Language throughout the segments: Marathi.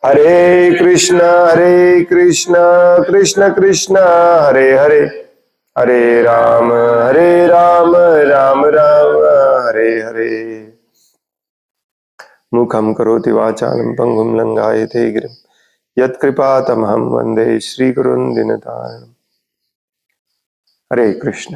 हरे कृष्ण कृष्ण कृष्ण हरे हरे, हरे राम राम राम हरे हरे। मुखं करोति वाचालं पंगुं लंघायते गिरिं यत्कृपातमहं वन्दे श्रीगुरुं दीनतारिणम्। हरे कृष्ण।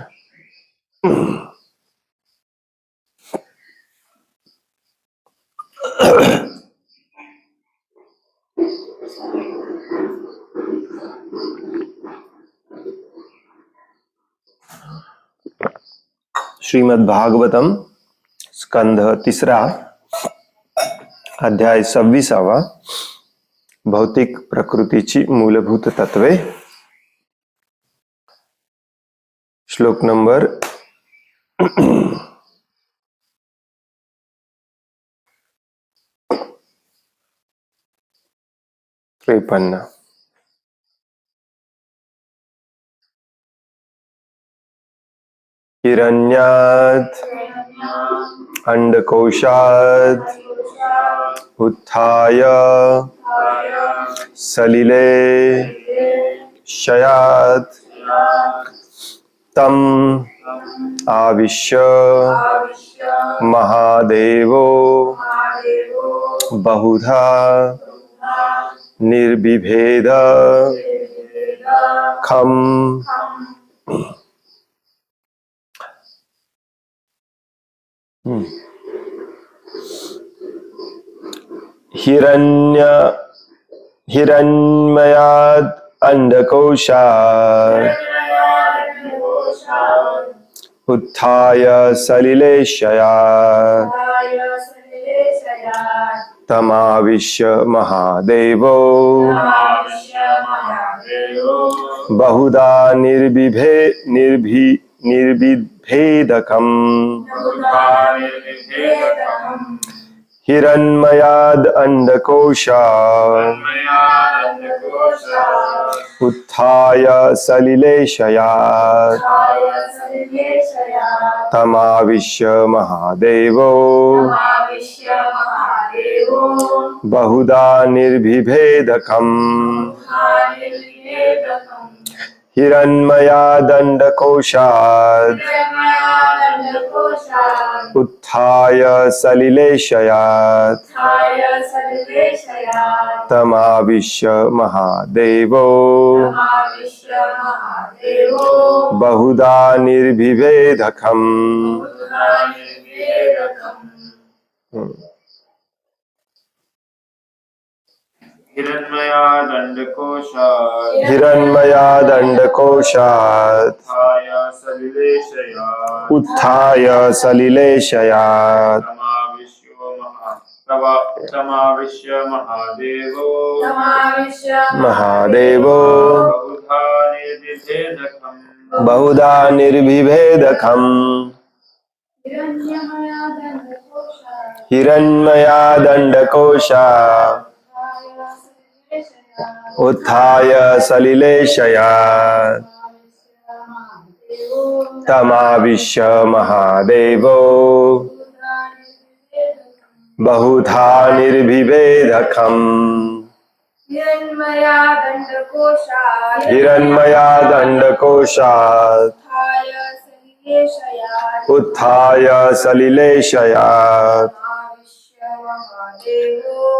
श्रीमद् भागवतम स्कंध तीसरा अध्याय 26 भौतिक प्रकृतीची मूलभूत तत्वे, श्लोक नंबर 53। हिरण्यात् अंडकोशात् उत्थाय सलिले शयात् तम आविश्य महादेवो बहुधा निर्विभेद खम। हिरण्मयाद अंडकोशात् उत्थाय सलिले शयात् तमाविश्य महादेवो बहुधा निर्विभेदकम्। हिरण्मयाद अंडकोशात् उत्थाय सलिले शयात् तमाविश्य महादेवो बहुधा निर्विभेदकम्। हिरण्मयाद अंडकोशात् उत्थाय सलिले शयात् तमाविश्य महादेवो बहुधा निर्विभेदकम्। हिरण्मयाद अंडकोशात् उत्थाय सलिले शयात् तमाविश्य महादेवो बहुधा निर्विभेदकम्। हिरण्मयाद अंडकोशात् उत्थाय सलिले शयात् तमाविश्य महादेवो बहुधा निर्विभेदकम्। हिरण्मयाद अंडकोशात् उत्थाय सलिले शयात्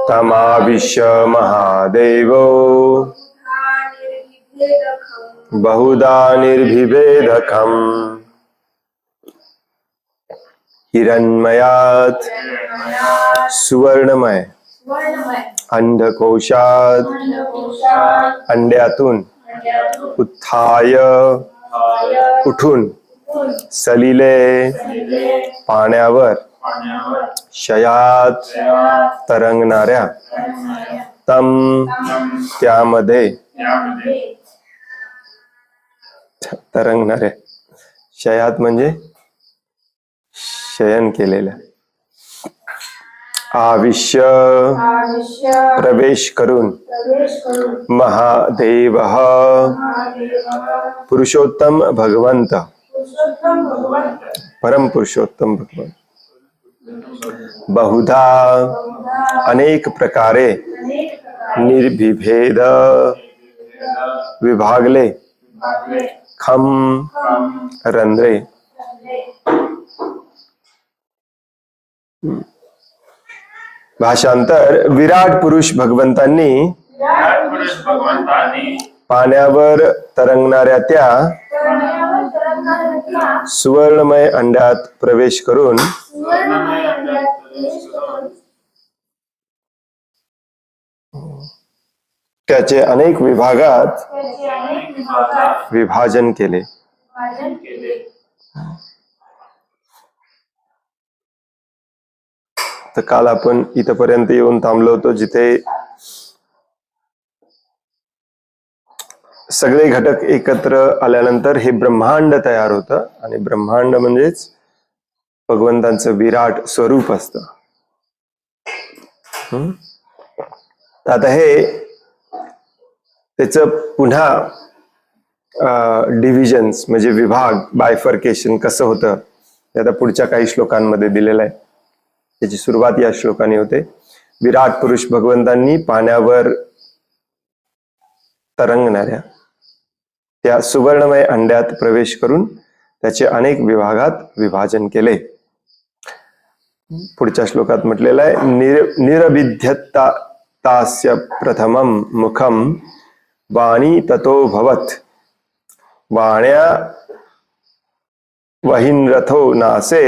तमाविश्य महादेवो बहुधा निर्विभेदकम्। हिरण्मयात् सुवर्णमय अंडकोशात अंड्यातून उत्थाय उठून सलिले पाण्यावर शयात तरंगणाऱ्या तम त्यामध्ये तरंगणाऱ्या शयात म्हणजे शयन केलेल्या आविश्य प्रवेश करून महादेव पुरुषोत्तम भगवंत परम पुरुषोत्तम भगवंत बहुधा अनेक प्रकारे निर्विभेद विभागले खम रंध्रे. भाषांतर. विराट पुरुष भगवंतांनी पाण्यावर तरंगणाऱ्या त्या सुवर्णमय अंड्यात प्रवेश करून त्याचे अनेक विभागात विभाजन केले. तर काल आपण इथपर्यंत येऊन थांबलो होतो जिथे सगळे घटक एकत्र आल्यानंतर हे ब्रह्मांड तयार होतं. आणि ब्रह्मांड म्हणजेच भगवंतांचं विराट स्वरूप असतं. आता हे त्याच पुन्हा डिव्हिजन्स म्हणजे विभाग, बायफर्केशन कसं होतं हे आता पुढच्या काही श्लोकांमध्ये दिलेलं आहे. त्याची सुरुवात या श्लोकाने होते. विराट पुरुष भगवंतांनी पाण्यावर तरंगणाऱ्या त्या सुवर्णमय अंड्यात प्रवेश करून त्याचे अनेक विभागात विभाजन केले. पुढच्या श्लोकात म्हटलेलं आहे निरभिध्यतास्य प्रथमम मुखम वाणी ततो भवत वाण्या वहिनरथो नासे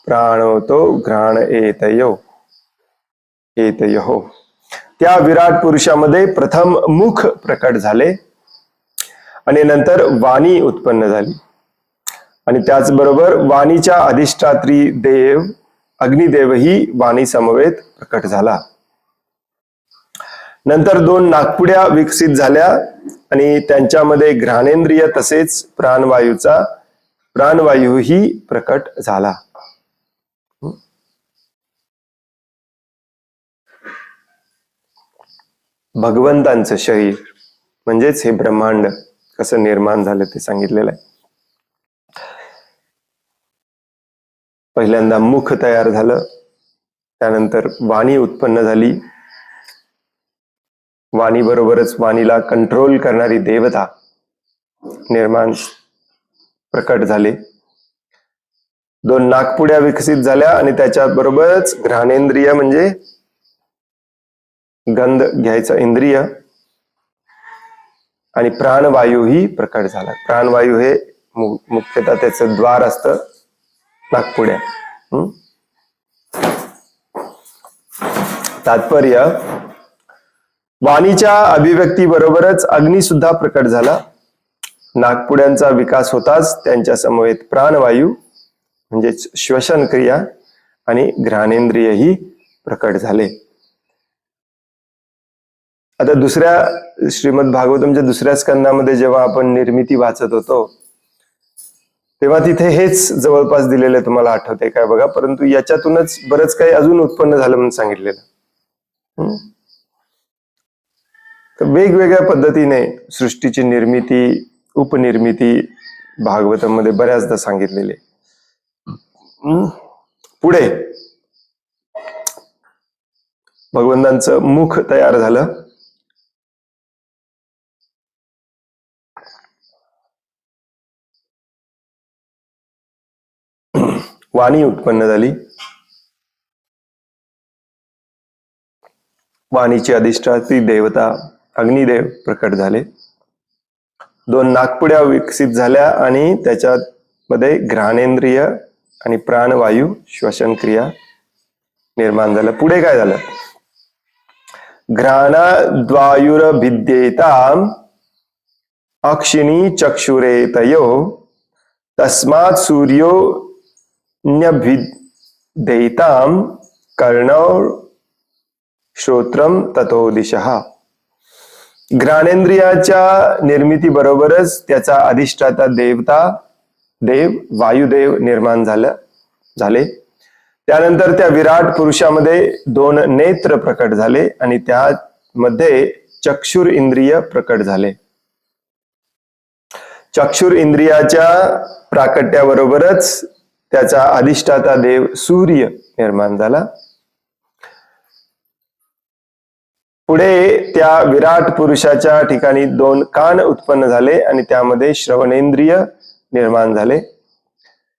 प्राणोतो घ्राण एतयो. त्या विराट पुरुषामध्ये प्रथम मुख प्रकट झाले आणि नंतर वाणी उत्पन्न झाली. आणि त्याचबरोबर वाणीच्या अधिष्ठात्री देव अग्निदेवही वाणी समवेत प्रकट झाला. नंतर 2 नाकपुड्या विकसित झाल्या आणि त्यांच्यामध्ये घ्राणेंद्रिय तसेच प्राणवायूही प्रकट झाला. भगवंतांचं शरीर म्हणजेच हे ब्रह्मांड कसं निर्माण झालं ते सांगितलेलं आहे. पहिल्यांदा मुख तयार झालं, त्यानंतर वाणी उत्पन्न झाली. वाणी बरोबरच वाणीला कंट्रोल करणारी देवता निर्माण प्रकट झाले. 2 नाकपुड्या विकसित झाल्या आणि त्याच्या बरोबरच घ्राणेंद्रिय म्हणजे गंध घ्यायचं इंद्रिय आणि प्राणवायूही प्रकट झाला. प्राणवायू हे मुख्यतः त्याचं द्वार असतं नाकपुड्या. तात्पर्य वाणीच्या अभिव्यक्ती बरोबरच अग्नी सुद्धा प्रकट झाला. नाकपुड्यांचा विकास होताच त्यांच्या समवेत प्राणवायू म्हणजेच श्वसन क्रिया आणि घ्राणेंद्रियही प्रकट झाले. आता दुसऱ्या श्रीमद भागवतमच्या दुसऱ्या स्कंदामध्ये जेव्हा आपण निर्मिती वाचत होतो तेव्हा तिथे हेच जवळपास दिलेलं तुम्हाला आठवते काय बघा. परंतु याच्यातूनच बरंच काही अजून उत्पन्न झालं म्हणून सांगितलेलं. तर वेगवेगळ्या पद्धतीने सृष्टीची निर्मिती उपनिर्मिती भागवतामध्ये बऱ्याचदा सांगितलेले. पुढे भगवंतांचं मुख तयार झालं. वाणी उत्पन्न झाली. वाणीची अधिष्ठात्री देवता अग्निदेव प्रकट झाले. 2 नाकपुड्या विकसित झाल्या आणि त्याच्यामध्ये घ्राणेंद्रिय आणि प्राणवायू श्वसन क्रिया निर्माण झालं. पुढे काय झालं? घ्राणाद्वायुरभिद्येताम अक्षिणी चक्षुरेतयो तस्मात् सूर्यो न्यभिद्येताम कर्णौ श्रोत्रम ततो दिशः. घ्राणेंद्रियाच्या निर्मिती बरोबरच त्याचा अधिष्ठाता देव वायुदेव निर्माण झाले. त्यानंतर त्या विराट पुरुषामध्ये 2 नेत्र प्रकट झाले आणि त्यामध्ये चक्षुर इंद्रिय प्रकट झाले. चक्षुर इंद्रियाच्या प्राकट्याबरोबरच त्याचा अधिष्ठाता देव सूर्य निर्माण झाला. पुढे त्या विराट पुरुषाच्या ठिकाणी 2 कान उत्पन्न झाले आणि त्यामध्ये श्रवणेंद्रिय निर्माण झाले.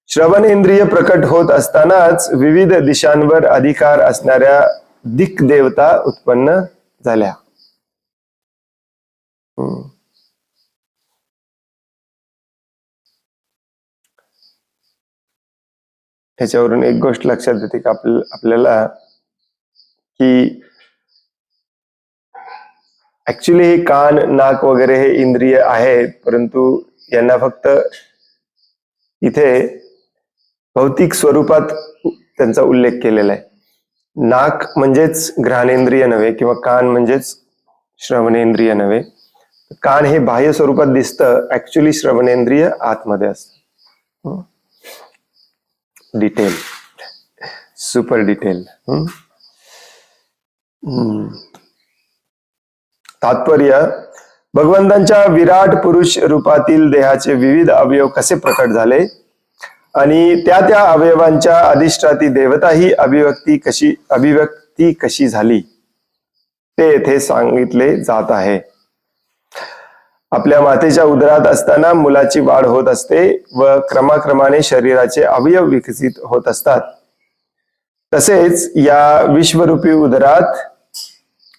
श्रवणेंद्रिय प्रकट होत असतानाच विविध दिशांवर अधिकार असणाऱ्या दिक्देवता उत्पन्न झाल्या. ह्याच्यावरून एक गोष्ट लक्षात येते की आपल्याला की ऍक्च्युली हे कान, नाक वगैरे हे इंद्रिय आहेत, परंतु यांना फक्त इथे भौतिक स्वरूपात त्यांचा उल्लेख केलेला आहे. नाक म्हणजेच घ्राणेंद्रिय नव्हे किंवा कान म्हणजेच श्रवणेंद्रिय नव्हे. कान हे बाह्य स्वरूपात दिसतं, ऍक्च्युली श्रवणेंद्रिय आतमध्ये असतं. Detail, super detail. तात्पर्य, भगवंतांच्या विराट पुरुष रूपातील देहाचे विविध अवयव कसे प्रकट झाले आणि त्या अवयवांच्या अधिष्ठाती देवता ही अभिव्यक्ती कशी झाली ते येथे सांगितले जात आहे. आपल्या मातेच्या उदरात असताना मुलाची वाढ होत असते व क्रमाक्रमाने शरीराचे अवयव विकसित होत असतात. तसेच या विश्वरूपी उदरात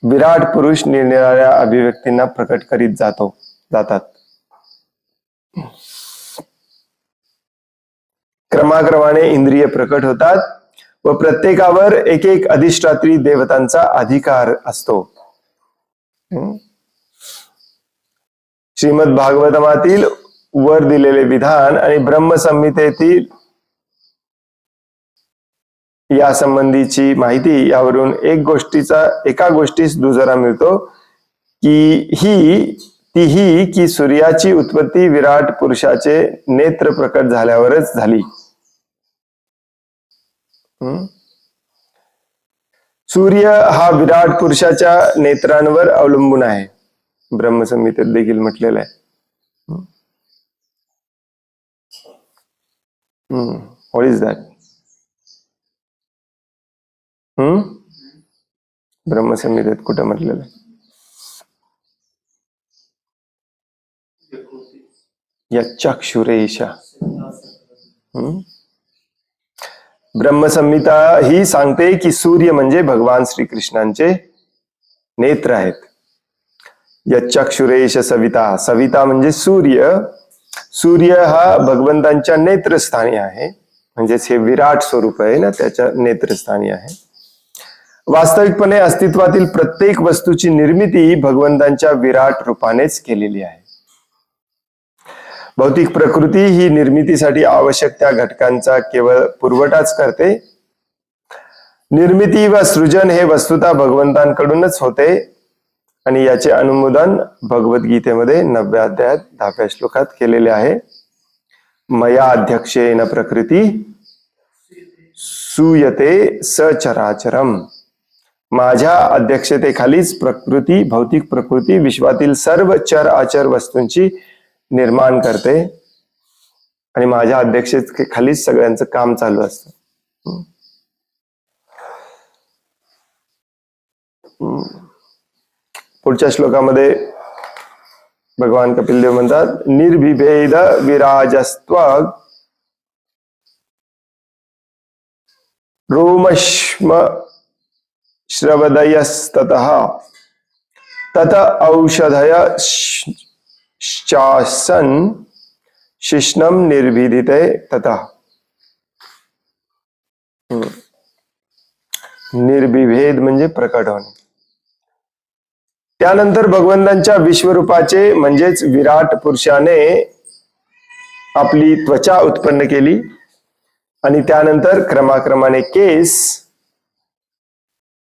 विराट पुरुष निरनिराळ्या अभिव्यक्तींना प्रकट करीत जातात. क्रमाक्रमाने इंद्रिय प्रकट होतात व प्रत्येकावर एक एक अधिष्ठात्री देवतांचा अधिकार असतो. श्रीमद भागवतमातील वर दिलेले विधान आणि ब्रह्मसंहितेतील या संबंधीची माहिती यावरून एका गोष्टीस दुजोरा मिळतो की की सूर्याची उत्पत्ती विराट पुरुषाचे नेत्र प्रकट झाल्यावरच झाली. सूर्य हा विराट पुरुषाच्या नेत्रांवर अवलंबून आहे, ब्रह्मसंहितेत देखील म्हटलेलं आहे. What is that? ब्रह्मसंहितेत कुठं म्हटलेलं आहे? यच्चक्षुरेश. ब्रह्मसंहिता ही सांगते की सूर्य म्हणजे भगवान श्रीकृष्णांचे नेत्र आहेत. यच्चक्षुरेश सविता. सविता म्हणजे सूर्य. सूर्य हा भगवंतांच्या नेत्रस्थानी आहे, म्हणजेच हे विराट स्वरूप आहे ना, त्याच्या नेत्रस्थानी आहे. वास्तविकपणे अस्तित्वातील प्रत्येक वस्तूची निर्मिती भगवंतांच्या विराट रूपानेच केलेली आहे. भौतिक प्रकृती ही निर्मितीसाठी आवश्यक त्या घटकांचा केवळ पुरवठाच करते. निर्मिती व सृजन हे वस्तुतः भगवंतांकडूनच होते आणि याचे अनुमोदन भगवद्गीतेमध्ये 9व्या अध्यायात 10व्या श्लोकात केलेले आहे. मया अध्यक्षेन प्रकृती सूयते सचराचरम. माझ्या अध्यक्षतेखालीच प्रकृती, भौतिक प्रकृती विश्वातील सर्व चर आचर वस्तूंची निर्माण करते आणि माझ्या अध्यक्षतेखालीच सगळ्यांचं काम चालू असतं. पुढच्या श्लोकामध्ये भगवान कपिलदेव म्हणतात, निर्विभेद विराजस्त्वग रोमश्म श्रवदयस्ततः तत औषधय शासन शिष्णम निर्भिदिते ततः. निर्विभेद म्हणजे प्रकट होणे. त्यानंतर भगवंतांच्या विश्वरूपाचे म्हणजेच विराट पुरुषाने आपली त्वचा उत्पन्न केली आणि त्यानंतर क्रमाक्रमाने केस,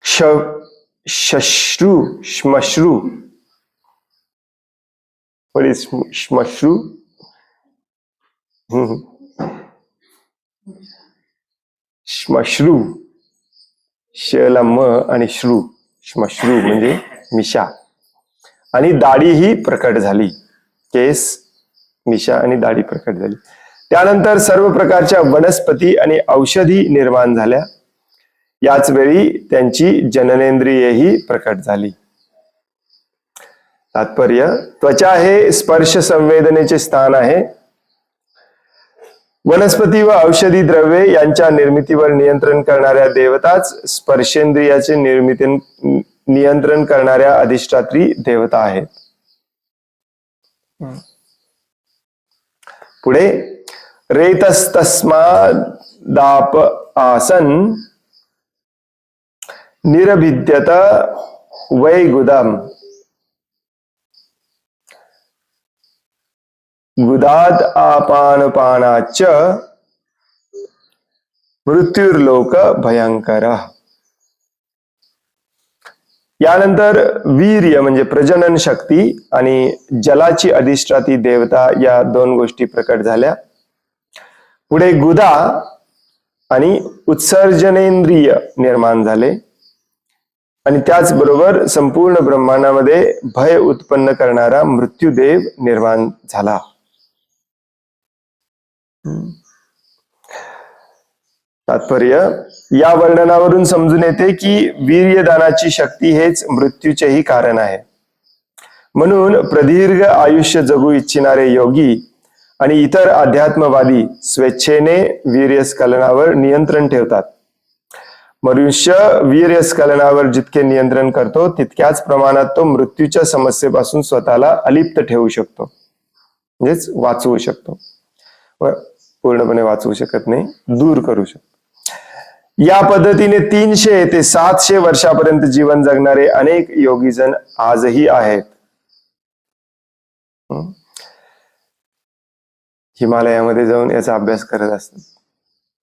श्मश्रू. श्मश्रू श्मश्रू शला म आणि श्रू, श्मश्रू म्हणजे मिशा. आणि दाढी ही प्रकट झाली. केस, मिशा आणि दाढी प्रकट झाली. त्यानंतर सर्व प्रकारच्या वनस्पती आणि औषधी निर्माण झाल्या. याच वेळी त्यांची जननेंद्रियेही प्रकट झाली. तात्पर्य, त्वचा हे स्पर्श संवेदनेचे स्थान आहे. वनस्पती व औषधी द्रव्ये यांच्या निर्मितीवर नियंत्रण करणाऱ्या देवताच स्पर्शेंद्रियाचे नियंत्रण करणाऱ्या अधिष्ठात्री देवता आहेत. पुढे, रेतस्तस्मादाप आसन निरभिद्यत वै गुदम गुदाद आपानपानाच मृत्युर्लोक भयंकर. यानंतर वीर्य म्हणजे प्रजनन शक्ती आणि जलाची अधिष्ठाती देवता या दोन गोष्टी प्रकट झाल्या. पुढे गुदा आणि उत्सर्जनेंद्रिय निर्माण झाले आणि त्याचबरोबर संपूर्ण ब्रह्मांडामध्ये भय उत्पन्न करणारा मृत्यूदेव निर्माण झाला. तात्पर्य, या वर्णनावरून समजून येते की वीर्यदानाची शक्ती हेच मृत्यूचेही कारण आहे. म्हणून प्रदीर्घ आयुष्य जगू इच्छिणारे योगी आणि इतर अध्यात्मवादी स्वेच्छेने वीर्यस्खलनावर नियंत्रण ठेवतात. मनुष्य वीर्यस्खलनावर जितके नियंत्रण करतो तितक्याच प्रमाणात तो मृत्यूच्या समस्येपासून स्वतःला अलिप्त ठेवू शकतो, म्हणजेच वाचवू शकतो. पूर्णपणे वाचवू शकत नाही, दूर करू शकतो. या पद्धतीने 300 ते 700 वर्षापर्यंत जीवन जगणारे अनेक योगीजन आजही आहेत. हिमालयामध्ये जाऊन याचा अभ्यास करत असतात.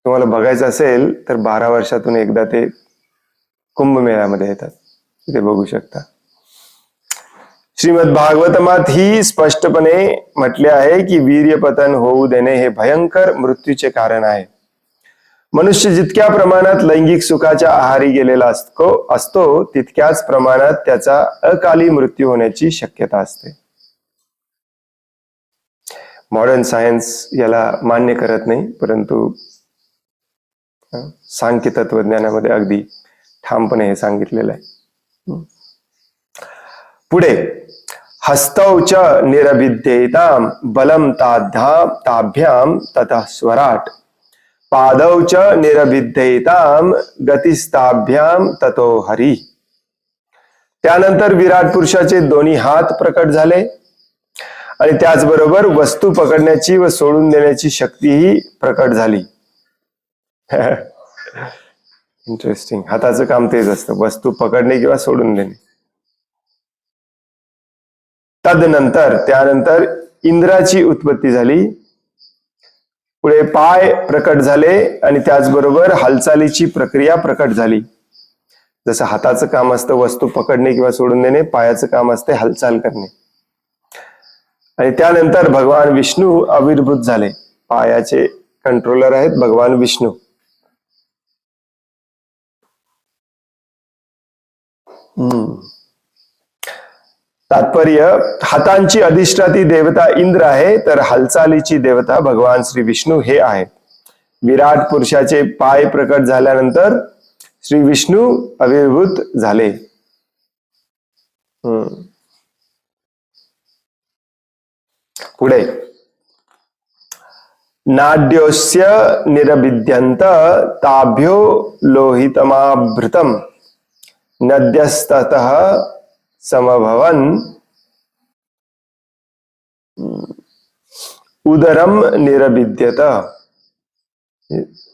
तुम्हाला बघायचं असेल तर 12 वर्षातून एकदा ते कुंभमेळ्यामध्ये येतात, ते बघू शकता. श्रीमद भागवतमात ही स्पष्टपणे म्हटले आहे की वीर्यपतन होऊ देणे हे भयंकर मृत्यूचे कारण आहे. मनुष्य जितक्या प्रमाणात लैंगिक सुखाच्या आहारी गेलेला असतो तितक्याच प्रमाणात त्याचा अकाली मृत्यू होण्याची शक्यता असते. मॉडर्न सायन्स याला मान्य करत नाही, परंतु सांख्य तत्वज्ञानामध्ये अगदी ठामपणे हे सांगितलेलं आहे. पुढे, हस्तौच निरभिद्येताम बलम ताभ्याम ततः स्वराट पादौच निरभिद्येताम गतिस्ताभ्याम ततो हरी. त्यानंतर विराट पुरुषाचे दोन्ही हात प्रकट झाले आणि त्याचबरोबर वस्तू पकडण्याची व सोडून देण्याची शक्तीही प्रकट झाली. इंटरेस्टिंग. हाताचं काम तेच असतं, वस्तू पकडणे किंवा सोडून देणे. त्यानंतर इंद्राची उत्पत्ती झाली. पुढे पाय प्रकट झाले आणि त्याचबरोबर हालचालीची प्रक्रिया प्रकट झाली. जसं हाताचं काम असतं वस्तू पकडणे किंवा सोडून देणे, पायाचं काम असते हालचाल करणे. आणि त्यानंतर भगवान विष्णू आविर्भूत झाले. पायाचे कंट्रोलर आहेत भगवान विष्णू. तात्पर्य, हातांची अधिष्ठाती देवता इंद्र आहे, तर हालचालीची देवता भगवान श्री विष्णू हे आहेत. विराट पुरुषाचे पाय प्रकट झाल्यानंतर श्री विष्णू आविर्भूत झाले. पुढे, नाड्योस्य निरभिद्यन्त ताभ्यो लोहितमाभृतम नद्यस्ततः समभवन उदरम निरभिद्यत.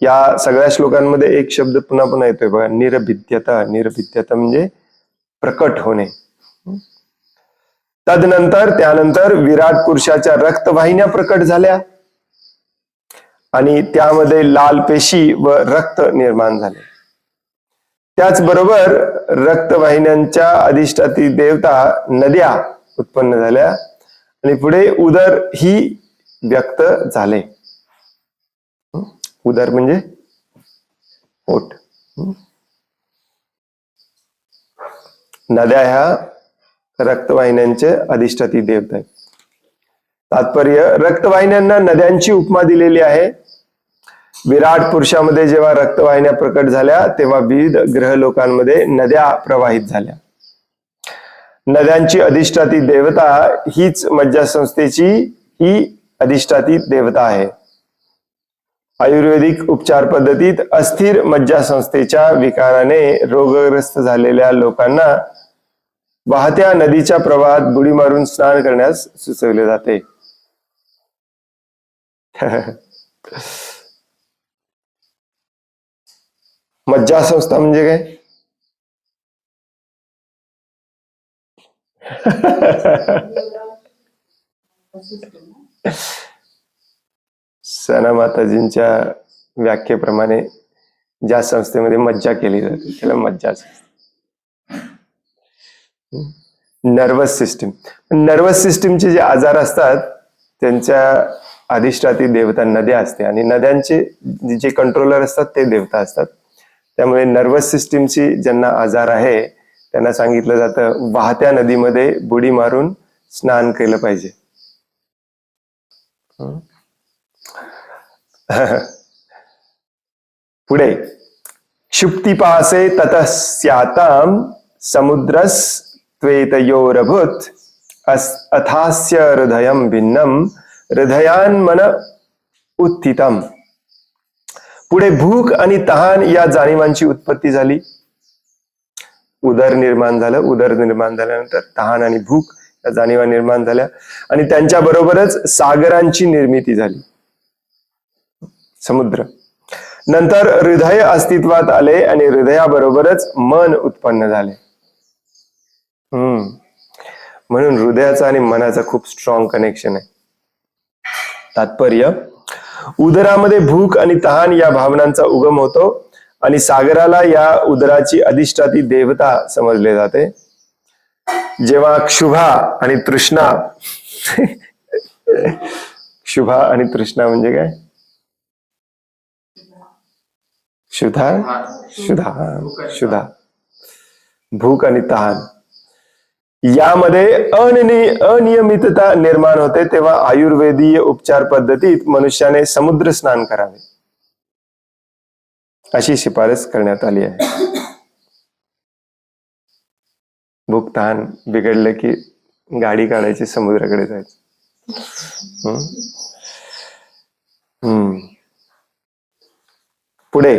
या सगळ्या श्लोकांमध्ये एक शब्द पुन्हा पुन्हा येतोय बघा, निरभिद्यता. निरभिद्यता म्हणजे प्रकट होणे. त्यानंतर विराट पुरुषाच्या रक्तवाहिन्या प्रकट झाल्या आणि त्यामध्ये लाल पेशी व रक्त निर्माण झाले. त्याचबरोबर रक्तवाहिन्यांच्या अधिष्ठाती देवता नद्या उत्पन्न झाल्या आणि पुढे उदर ही व्यक्त झाले. उदर म्हणजे पोट. नद्या ह्या रक्तवाहिन्यांचे अधिष्ठाती देवता आहेत. तात्पर्य, रक्तवाहिन्यांना नद्यांची उपमा दिलेली आहे. विराट पुरुषामध्ये जेव्हा रक्तवाहिन्या प्रकट झाल्या तेव्हा विविध ग्रह लोकांमध्ये नद्या प्रवाहित झाल्या. नद्यांची अधिष्ठाती देवता हीच मज्जासंस्थेची ही अधिष्ठाती देवता आहे. आयुर्वेदिक उपचार पद्धतीत अस्थिर मज्जासंस्थेच्या विकाराने रोगग्रस्त झालेल्या लोकांना वाहत्या नदीच्या प्रवाहात बुडी मारून स्नान करण्यास सुचवले जाते. मज्जासंस्था म्हणजे काय? सना माताजींच्या व्याख्येप्रमाणे ज्या संस्थेमध्ये मज्जा केली जाते त्याला मज्जा. नर्वस सिस्टीम, नर्वस सिस्टीमचे जे आजार असतात त्यांच्या अधिष्ठाती देवता नद्या असते आणि नद्यांचे जे कंट्रोलर असतात ते देवता असतात. त्यामुळे नर्वस सिस्टीमची ज्यांना आजार आहे त्यांना सांगितलं जातं वाहत्या नदीमध्ये बुडी मारून स्नान केलं पाहिजे. पुढे क्षुप्तिपासे ततस्याताम समुद्रस त्वेतयोरभूत अथास्य हृदयं भिन्नम हृदयान्मन उत्थितम. पुढे भूक आणि तहान या जाणीवांची उत्पत्ती झाली. उदर निर्माण झालं, उदर निर्माण झाल्यानंतर तहान आणि भूक या जाणीवा निर्माण झाल्या आणि त्यांच्या बरोबरच सागरांची निर्मिती झाली, समुद्र. नंतर हृदय अस्तित्वात आले आणि हृदयाबरोबरच मन उत्पन्न झाले. म्हणून हृदयाचा आणि मनाचा खूप स्ट्रॉंग कनेक्शन आहे. तात्पर्य, उदरामध्ये भूक आणि तहान या भावनांचा उगम होतो आणि सागराला या उदराची अधिष्ठाती देवता समजले जाते. जेव्हा क्षुभा आणि तृष्णा क्षुभा आणि तृष्णा म्हणजे काय? क्षुधा, भूक आणि तहान यामध्ये अनियमितता निर्माण होते, तेव्हा आयुर्वेदीय उपचार पद्धतीत मनुष्याने समुद्र स्नान करावे अशी शिफारस करण्यात आली आहे. भूक तहान बिघडलं की गाडी काढायची, समुद्राकडे जायचं. पुढे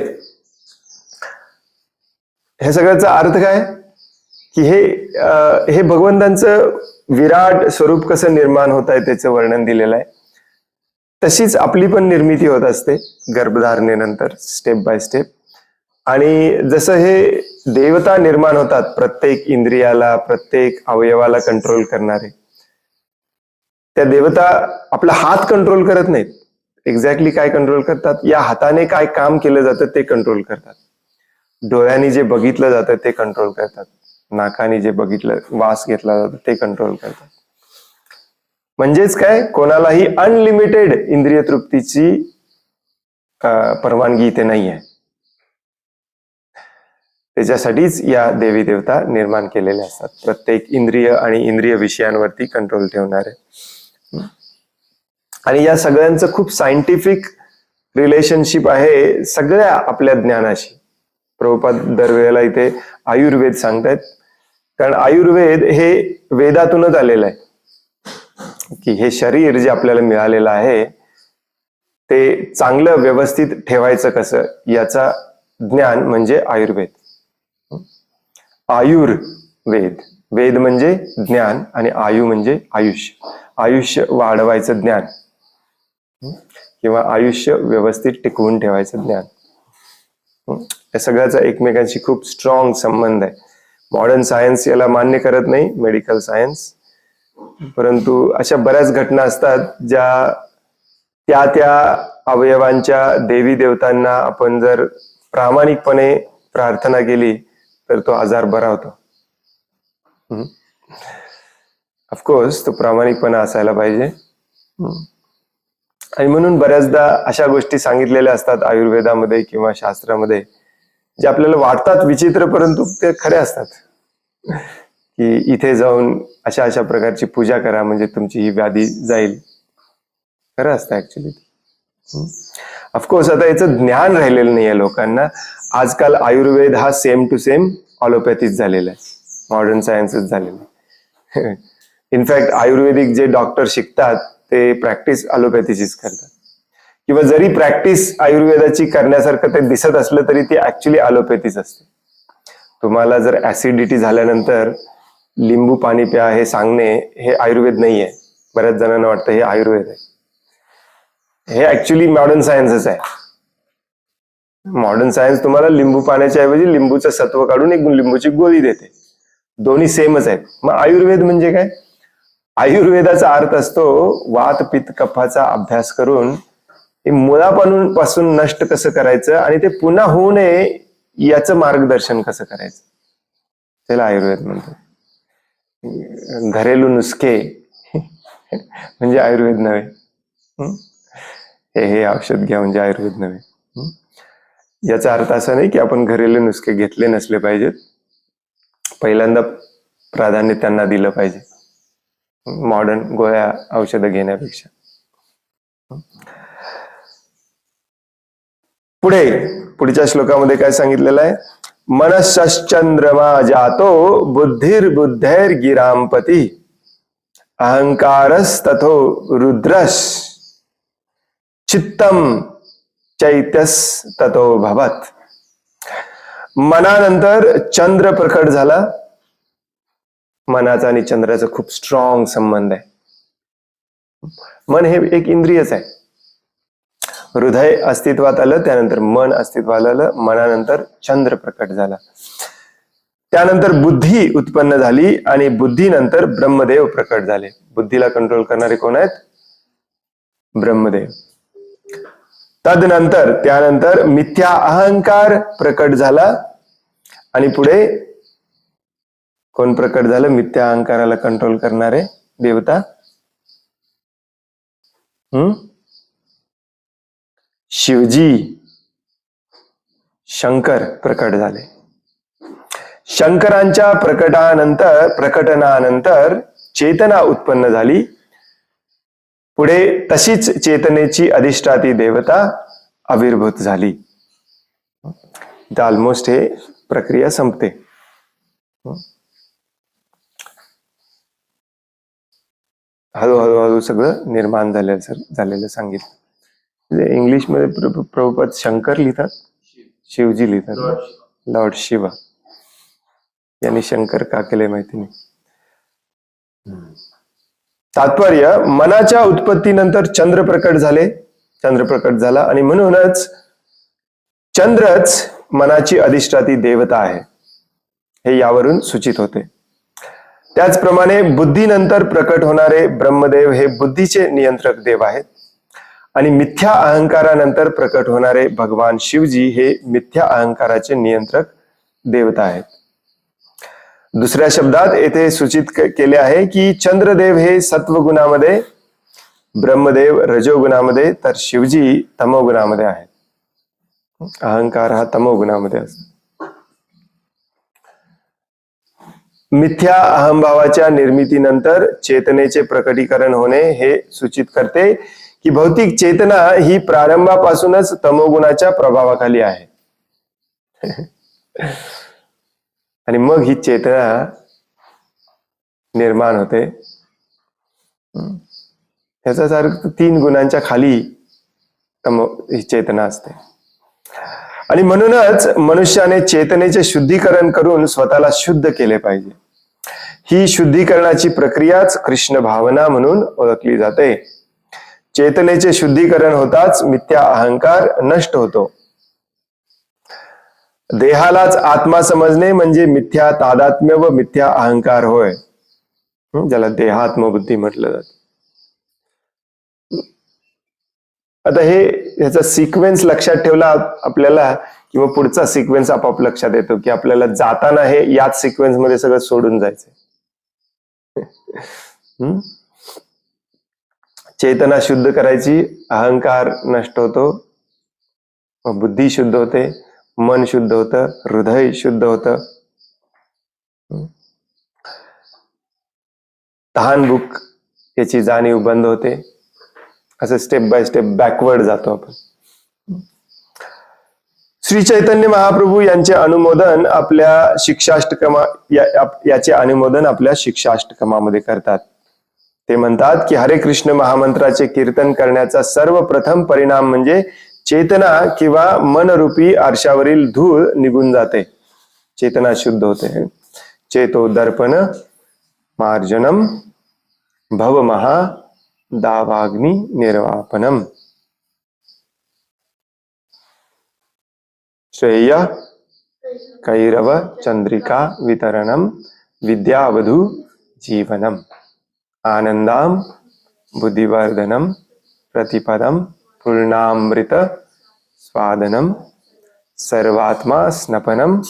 हे सगळ्याचा अर्थ काय की हे भगवंतांचं विराट स्वरूप कसं निर्माण होत आहे त्याचं वर्णन दिलेलं आहे. तशीच आपली पण निर्मिती होत असते गर्भधारणेनंतर स्टेप बाय स्टेप. आणि जसं हे देवता निर्माण होतात प्रत्येक इंद्रियाला, प्रत्येक अवयवाला कंट्रोल करणारे, त्या देवता आपला हात कंट्रोल करत नाहीत. एक्झॅक्टली काय कंट्रोल करतात? या हाताने काय काम केलं जातं ते कंट्रोल करतात. डोळ्यांनी जे बघितलं जातं ते कंट्रोल करतात. नाकाने जे बघितलं, वास घेतला जातो ते कंट्रोल करतात. म्हणजेच काय, कोणालाही अनलिमिटेड इंद्रिय तृप्तीची परवानगी इथे नाही आहे. त्याच्यासाठीच या देवी देवता निर्माण केलेल्या असतात, प्रत्येक इंद्रिय आणि इंद्रिय विषयांवरती कंट्रोल ठेवणारे. आणि या सगळ्यांचं खूप सायंटिफिक रिलेशनशिप आहे सगळ्या आपल्या ज्ञानाशी. प्रभुपाद दरवेळेला इथे आयुर्वेद सांगतायत, कारण आयुर्वेद हे वेदातूनच आलेलं आहे की हे शरीर जे आपल्याला मिळालेलं आहे ते चांगलं व्यवस्थित ठेवायचं कसं याचा ज्ञान म्हणजे आयुर्वेद. आयुर्वेद, वेद म्हणजे ज्ञान आणि आयु म्हणजे आयुष्य. आयुष्य वाढवायचं ज्ञान किंवा आयुष्य व्यवस्थित टिकवून ठेवायचं ज्ञान. या सगळ्याचा एकमेकांशी खूप स्ट्रॉंग संबंध आहे. मॉडर्न सायन्स याला मान्य करत नाही, मेडिकल सायन्स, परंतु अशा बऱ्याच घटना असतात ज्या त्या अवयवांच्या देवी देवतांना आपण जर प्रामाणिकपणे प्रार्थना केली तर तो आजार बरा होतो. ऑफकोर्स तो प्रामाणिकपणा असायला पाहिजे. आणि म्हणून बऱ्याचदा अशा गोष्टी सांगितलेल्या असतात आयुर्वेदामध्ये किंवा शास्त्रामध्ये जे आपल्याला वाटतात विचित्र, परंतु ते खरे असतात. की इथे जाऊन अशा अशा प्रकारची पूजा करा म्हणजे तुमची ही व्याधी जाईल. खरं असतं ऍक्च्युली. ऑफकोर्स आता याचं ज्ञान राहिलेलं नाहीये लोकांना. आजकाल आयुर्वेद हा सेम टू सेम ऑलोपॅथीच झालेला आहे, मॉडर्न सायन्सच झालेला आहे. इनफॅक्ट आयुर्वेदिक जे डॉक्टर शिकतात ते प्रॅक्टिस अलोपॅथीचीच करतात, किंवा जरी प्रॅक्टिस आयुर्वेदाची करण्यासारखं ते दिसत असलं तरी ती ऍक्च्युली अलोपॅथीच असते. तुम्हाला जर ऍसिडिटी झाल्यानंतर लिंबू पाणी प्या हे सांगणे हे आयुर्वेद नाही आहे. बऱ्याच जणांना वाटतं हे आयुर्वेद आहे. हे ऍक्च्युली मॉडर्न सायन्सच आहे. मॉडर्न सायन्स तुम्हाला लिंबू पाण्याच्या ऐवजी लिंबूचं सत्व काढून एक लिंबूची गोळी देते. दोन्ही सेमच आहेत. मग आयुर्वेद म्हणजे काय? आयुर्वेदाचा अर्थ असतो वात पित्त कफाचा अभ्यास करून मुळापासून नष्ट कसं करायचं आणि ते पुन्हा होऊ नये याचं मार्गदर्शन कसं करायचं, त्याला आयुर्वेद म्हणतो. घरेलू नुसके म्हणजे आयुर्वेद नव्हे. हे औषध घ्या म्हणजे आयुर्वेद नव्हे. याचा अर्थ असा नाही की आपण घरेलू नुसके घेतले नसले पाहिजेत. पहिल्यांदा प्राधान्य त्यांना दिलं पाहिजे मॉडर्न गोळ्या औषधं घेण्यापेक्षा. पुढच्या श्लोकामध्ये काय सांगितलेलं आहे? मनश्चंद्रमा जातो बुद्धिर्बुद्धैर गिरांपती अहंकारस्तथो रुद्रश चित्तम चैत्यस ततो भवत. मनानंतर चंद्र प्रकट झाला. मनाचा आणि चंद्राचा खूप स्ट्रॉंग संबंध आहे. मन हे एक इंद्रियच आहे. हृदय अस्तित्वात आलं, त्यानंतर मन अस्तित्वात आलं, मनानंतर चंद्र प्रकट झाला, त्यानंतर बुद्धी उत्पन्न झाली आणि बुद्धीनंतर ब्रह्मदेव प्रकट झाले. बुद्धीला कंट्रोल करणारे कोण आहेत? ब्रह्मदेव. तदनंतर त्यानंतर मिथ्या अहंकार प्रकट झाला आणि पुढे कोण प्रकट झालं? मिथ्या अहंकाराला कंट्रोल करणारे देवता शिवजी, शंकर प्रकट झाले. शंकरांच्या प्रकटनानंतर चेतना उत्पन्न झाली. पुढे तशीच चेतनेची अधिष्ठाती देवता आविर्भूत झाली. ऑलमोस्ट हे प्रक्रिया संपते. हळूहळू सगळं निर्माण झालेलं सांगितलं. इंग्लिशमध्ये प्रभुपाद शंकर लिहितात, शिवजी लिहितात, लॉर्ड शिवा. यांनी शंकर का केले माहिती नाही. तात्पर्य, मनाच्या उत्पत्तीनंतर चंद्र प्रकट झाला आणि म्हणूनच चंद्रच मनाची अधिष्ठाती देवता आहे हे यावरून सूचित होते. त्याचप्रमाणे बुद्धीनंतर प्रकट होणारे ब्रह्मदेव हे बुद्धीचे नियंत्रक देव आहेत आणि मिथ्या अहंकारानंतर प्रकट होणारे भगवान शिवजी हे मिथ्या अहंकाराचे नियंत्रक देवता आहेत. दुसऱ्या शब्दात येथे सूचित केले आहे की चंद्रदेव हे सत्वगुणामध्ये, ब्रह्मदेव रजोगुणामध्ये, तर शिवजी तमोगुणामध्ये आहेत. अहंकार हा तमोगुणामध्ये असतो. मिथ्या अहंभावाच्या निर्मितीनंतर चेतनेचे प्रकटीकरण होणे हे सूचित करते की भौतिक चेतना ही प्रारंभापासूनच तमोगुणाच्या प्रभावाखाली आहे. आणि मग ही चेतना निर्माण होते. याचाच अर्थ 3 गुणांच्या खाली ही चेतना असते. आणि म्हणूनच मनुष्याने चेतनेचे शुद्धीकरण करून स्वतःला शुद्ध केले पाहिजे. ही शुद्धीकरणाची प्रक्रियाच कृष्ण भावना म्हणून ओळखली जाते. चेतनेचे शुद्धीकरण होताच मिथ्या अहंकार नष्ट होतो. देहालाच आत्मा समजणे म्हणजे मिथ्या तादात्म्य व मिथ्या अहंकार होय, ज्याला देहात्मबुद्धी म्हटलं जातं. आता ह्याचा सिक्वेन्स लक्षात ठेवला आपल्याला किंवा पुढचा सिक्वेन्स आपोआप लक्षात येतो की आपल्याला जाताना हे याच सिक्वेन्स मध्ये सगळं सोडून जायचंय. चेतना शुद्ध करायची, अहंकार नष्ट होतो, बुद्धी शुद्ध होते, मन शुद्ध होतं, हृदय शुद्ध होतं, तहान भूक याची जाणीव बंद होते. असं स्टेप बाय स्टेप बॅकवर्ड जातो आपण. श्री चैतन्य महाप्रभू यांचे अनुमोदन आपल्या याचे अनुमोदन आपल्या शिक्षाष्टकमामध्ये करतात. ते म्हणतात की हरे कृष्ण महामंत्राचे कीर्तन करण्याचा सर्वप्रथम परिणाम म्हणजे चेतना किंवा मनरूपी आरशावरील धूळ निघून जाते, चेतना शुद्ध होते. चेतो दर्पण मार्जनम भव महा दावाग्नि निर्वापनम. श्रेय कैरव चंद्रिका वितरणम विद्यावधू जीवनम आनंदाम बुद्धिवर्धनम प्रतिपदम पूर्णामृत स्वादनम सर्वात्मा स्नपनम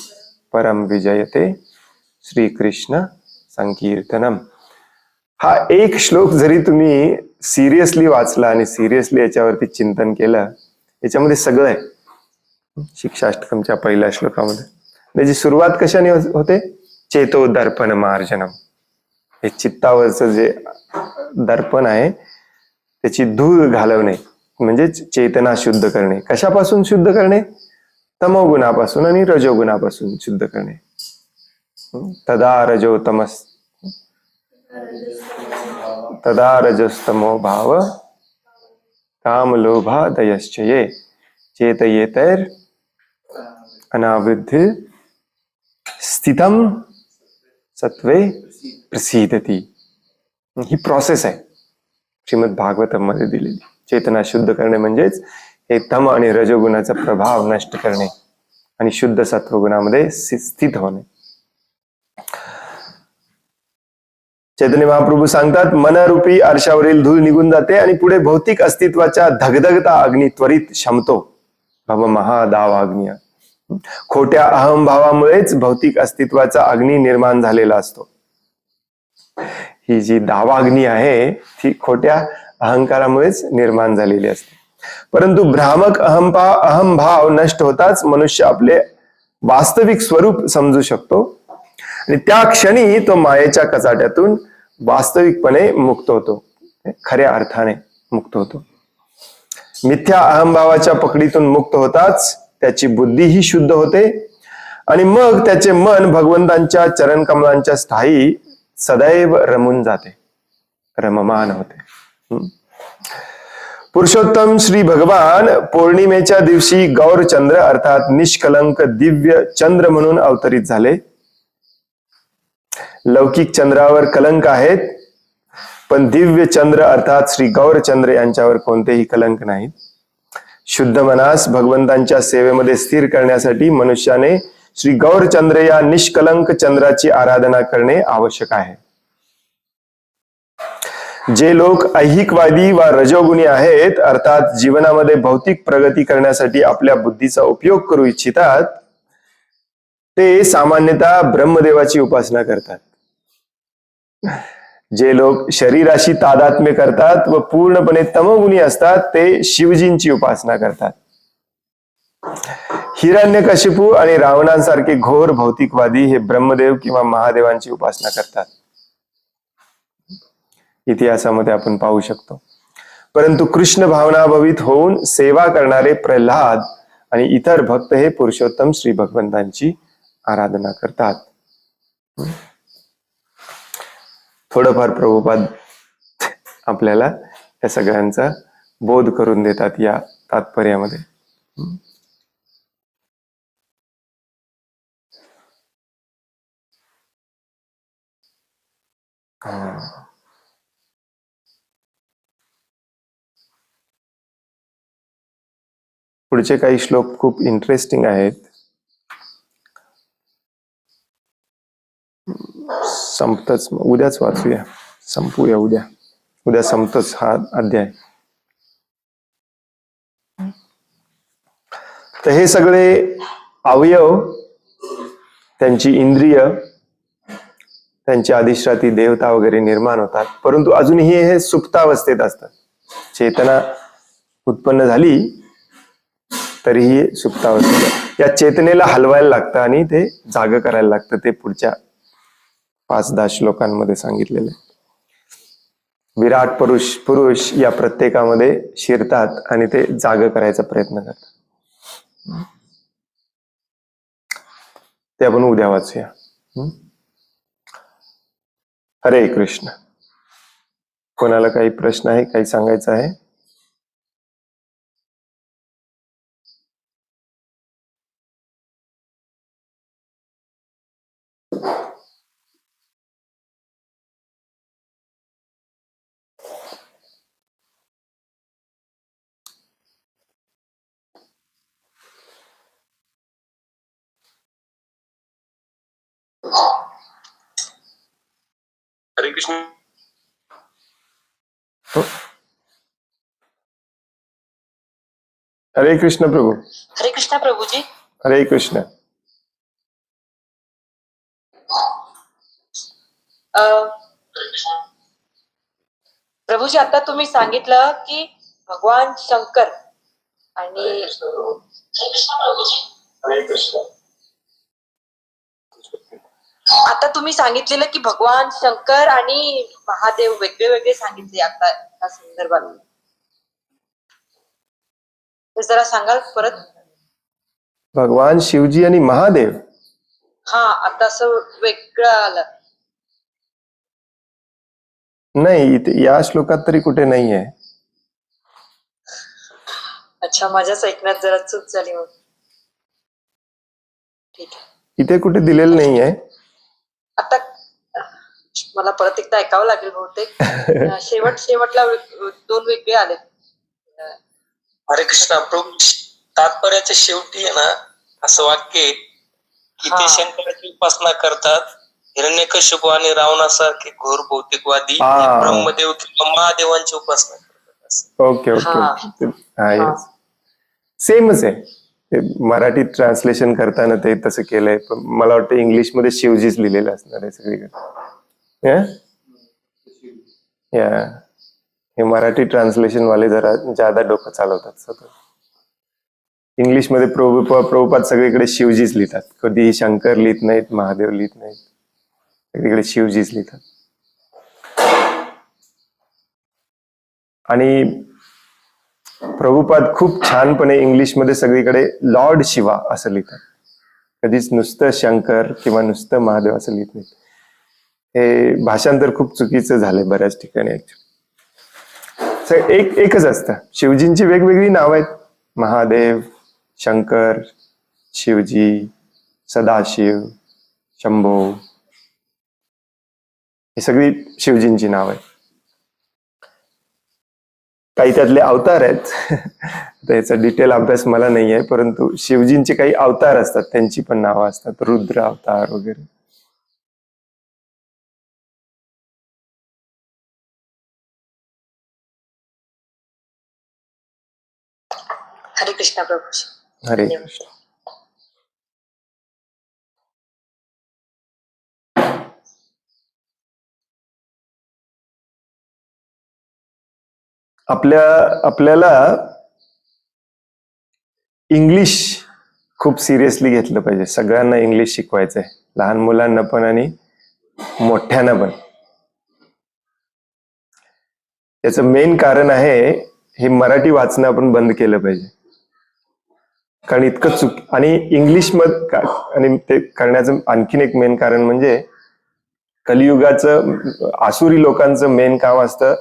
परम विजयते श्रीकृष्ण संकीर्तनम. हा एक श्लोक जरी तुम्ही सिरियसली वाचला आणि सिरियसली याच्यावरती चिंतन केलं, याच्यामध्ये सगळं आहे. शिक्षाष्टकमच्या पहिल्या श्लोकामध्ये त्याची सुरुवात कशाने होते? चेतो दर्पण मार्जनम. हे चित्तावरचं जे दर्पण आहे त्याची धूळ घालवणे म्हणजे चेतना शुद्ध करणे. कशापासून शुद्ध करणे? तमोगुणापासून आणि रजोगुणापासून शुद्ध करणे. तदा रजस्तमो भाव काम लोभा दयश्चये चेतयेतर अनावृद्ध स्थितम सत्वे प्रसिद्धती. ही प्रोसेस आहे श्रीमद भागवतम मध्ये दिलेली. चेतना शुद्ध करणे म्हणजेच हे तम आणि रजोगुणाचा प्रभाव नष्ट करणे आणि शुद्ध सत्वगुणामध्ये स्थित होणे. चैतन्य महाप्रभू सांगतात मनरूपी आरशावरील धूळ निघून जाते आणि पुढे भौतिक अस्तित्वाच्या धगधगता अग्नी त्वरित शमतो. भव महादाव अग्नी. खोट्या अहमभावामुळेच भौतिक अस्तित्वाचा अग्नी निर्माण झालेला असतो. ही जी दावाग्नी आहे ती खोट्या अहंकारामुळेच निर्माण झालेली असते. परंतु भ्रामक अहमभाव नष्ट होताच मनुष्य आपले वास्तविक स्वरूप समजू शकतो आणि त्या क्षणी तो मायेच्या कचाट्यातून वास्तविकपणे मुक्त होतो, खऱ्या अर्थाने मुक्त होतो. मिथ्या अहमभावाच्या पकडीतून मुक्त होताच त्याची बुद्धीही शुद्ध होते आणि मग त्याचे मन भगवंतांच्या चरणकमलांच्या स्थायी सदैव रमून जाते, रममान होते. पुरुषोत्तम श्री भगवान पौर्णिमेच्या दिवशी गौरचंद्र अर्थात निष्कलंक दिव्य चंद्र म्हणून अवतरित झाले. लौकिक चंद्रावर कलंक आहेत, पण दिव्य चंद्र अर्थात श्री गौरचंद्र यांच्यावर कोणतेही कलंक नाहीत. शुद्ध मनास भगवंतांच्या सेवेमध्ये स्थिर करण्यासाठी मनुष्याने श्री गौरचंद्र या निष्कलंक चंद्राची आराधना करणे आवश्यक आहे. जे लोक ऐहिकवादी वा रजोगुणी आहेत अर्थात जीवनामध्ये भौतिक प्रगती करण्यासाठी आपल्या बुद्धीचा उपयोग करू इच्छितात ते सामान्यतः ब्रह्मदेवाची उपासना करतात. जे लोक शरीराशी तादात्म्य करतात व पूर्णपणे तमोगुणी असतात ते शिवजींची उपासना करतात. हिरण्यकशिपू आणि रावणांसारखे घोर भौतिकवादी हे ब्रह्मदेव किंवा महादेवांची उपासना करतात. इतिहासामध्ये आपण पाहू शकतो. परंतु कृष्ण भावनाभवित होऊन सेवा करणारे प्रल्हाद आणि इतर भक्त हे पुरुषोत्तम श्री भगवंतांची आराधना करतात. थोडंफार प्रभुपाद आपल्याला या सगळ्यांचा बोध करून देतात या तात्पर्यामध्ये. पुढचे काही श्लोक खूप इंटरेस्टिंग आहेत. संपतच, उद्याच वाचूया, संपूया उद्या संपतच हा अध्याय. तर हे सगळे अवयव, त्यांची इंद्रिय, त्यांची अधिष्ठाती देवता वगैरे निर्माण होतात, परंतु अजूनही हे सुप्तावस्थेत असतात. चेतना उत्पन्न झाली तरीही सुप्तावस्थेत. या चेतनेला हलवायला लागतं आणि ते जाग करायला लागतं. ते पुढच्या 5-10 श्लोकांमध्ये सांगितलेले. विराट पुरुष या प्रत्येकामध्ये शिरतात आणि ते जाग करायचा प्रयत्न करतात. ते आपण उद्या वाचूया. हरे कृष्ण. कोणाला काही प्रश्न आहे, काही सांगायचं आहे? हरे कृष्ण. हरे कृष्ण प्रभु. हरे कृष्ण प्रभुजी. हरे कृष्ण. प्रभुजी, आता तुम्ही सांगितलं की भगवान शंकर आणि आता तुम्ही सांगितलेलं की भगवान शंकर आणि महादेव वेगळे वेगळे सांगितले आता या संदर्भात. ते जरा सांगाल परत? भगवान शिवजी आणि महादेव. हा, आता असं वेगळं आलं. नाही, इथे या श्लोकात तरी कुठे नाही आहे. अच्छा, माझ्याच ऐकण्यात जरा चूक झाली मग. ठीक आहे. इथे कुठे दिलेलं नाही आहे. आता मला परत एकदा ऐकावं लागेल बहुतेक. शेवटला दोन वेगळे आले. हरे कृष्णा प्रभू. तात्पर्याच्या शेवटी आहे ना असं वाक्य आहे की ते शंकराची उपासना करतात. हिरण्यकशिपू आणि रावणासारखे घोर भौतिकवादी ब्रह्मदेव किंवा महादेवांची उपासना करतात. Okay okay. हा, सेमच आहे. ते मराठी ट्रान्सलेशन करताना ते तसं केलंय, पण मला वाटतं इंग्लिश मध्ये शिवजीच लिहिलेलं असणार आहे सगळीकडे. हे मराठी ट्रान्सलेशन वाले जरा जादा डोकं चालवतात स्वतः. इंग्लिश मध्ये प्रभुपाद सगळीकडे शिवजीच लिहितात. कधीही शंकर लिहित नाहीत, महादेव लिहित नाहीत, सगळीकडे शिवजीच लिहितात. आणि प्रभुपाद खूप छानपणे इंग्लिश मध्ये सगळीकडे लॉर्ड शिवा असं लिहितात. कधीच नुसतं शंकर किंवा नुसतं महादेव असं लिहित नाहीत. हे भाषांतर खूप चुकीचं झालंय बऱ्याच ठिकाणी. एकच असतं. शिवजींची वेगवेगळी नाव आहेत. महादेव, शंकर, शिवजी, सदाशिव, शंभो, ही सगळी शिवजींची नाव आहेत. काही त्यातले अवतार आहेत. त्याचा डिटेल अभ्यास मला नाही आहे, परंतु शिवजींचे काही अवतार असतात, त्यांची पण नावं असतात. रुद्र अवतार वगैरे. हरे कृष्ण प्रभू. हरे कृष्ण. आपल्याला इंग्लिश खूप सिरियसली घेतलं पाहिजे. सगळ्यांना इंग्लिश शिकवायचंय, लहान मुलांना पण आणि मोठ्यांना पण. याचं मेन कारण आहे हे मराठी वाचणं आपण बंद केलं पाहिजे. कारण इतकं आणि इंग्लिश मध्ये आणि ते करण्याचं आणखीन एक मेन कारण म्हणजे कलियुगाचं आसुरी लोकांचं मेन काम असतं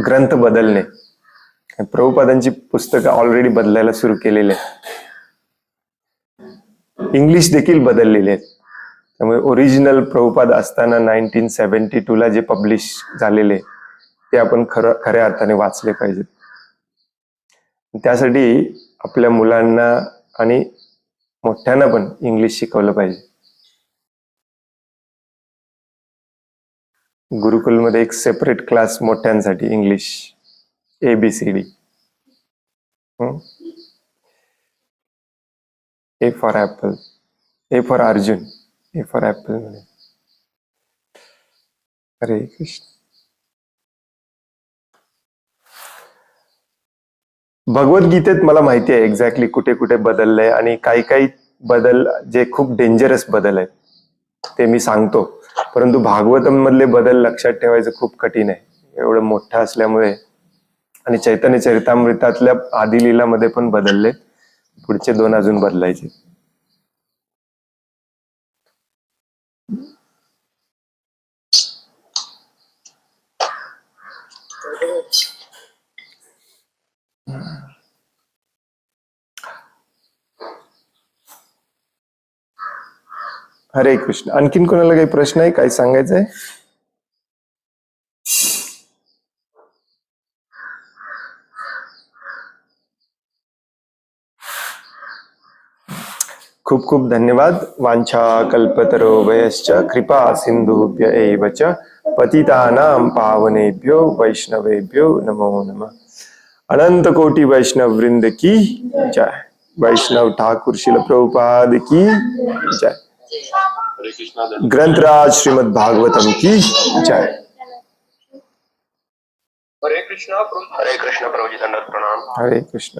ग्रंथ बदलणे. प्रभुपादांची पुस्तकं ऑलरेडी बदलायला सुरू केलेले आहेत. इंग्लिश देखील बदललेले आहेत. त्यामुळे ओरिजिनल प्रभुपाद असताना 1972 ला जे पब्लिश झालेले ते आपण खऱ्या अर्थाने वाचले पाहिजे. त्यासाठी आपल्या मुलांना आणि मोठ्यांना पण इंग्लिश शिकवलं पाहिजे. गुरुकुलमध्ये एक सेपरेट क्लास मोठ्यांसाठी English, ABCD. A for apple, A for Arjun, A for apple. हरे कृष्ण. भगवद्गीतेत मला माहिती आहे एक्झॅक्टली कुठे कुठे बदललंय आणि काही काही बदल जे खूप डेंजरस बदल आहेत ते मी सांगतो, परंतु भागवतम मधले बदल लक्षात ठेवायचं खूप कठीण आहे, एवढं मोठं असल्यामुळे. आणि चैतन्य चरितामृतातल्या आदिलीला मध्ये पण बदलले, पुढचे 2 अजून बदलायचे. हरे कृष्ण. आणखीन कोणाला काही प्रश्न आहे, काही सांगायचं आहे? खूप खूप धन्यवाद. वांछा कल्पतरो वयश्च कृपा सिंधुभ्य एव च पतितानां पावनेभ्यो वैष्णवेभ्यो नमो नमः. अनंत कोटि वैष्णव वृंद की जय. वैष्णव ठाकुर शिल प्रभुपाद की जय. ग्रंथराज श्रीमद् भागवतम की जय. हरे कृष्णा प्रभु जी दंडवत प्रणाम. हरे कृष्ण.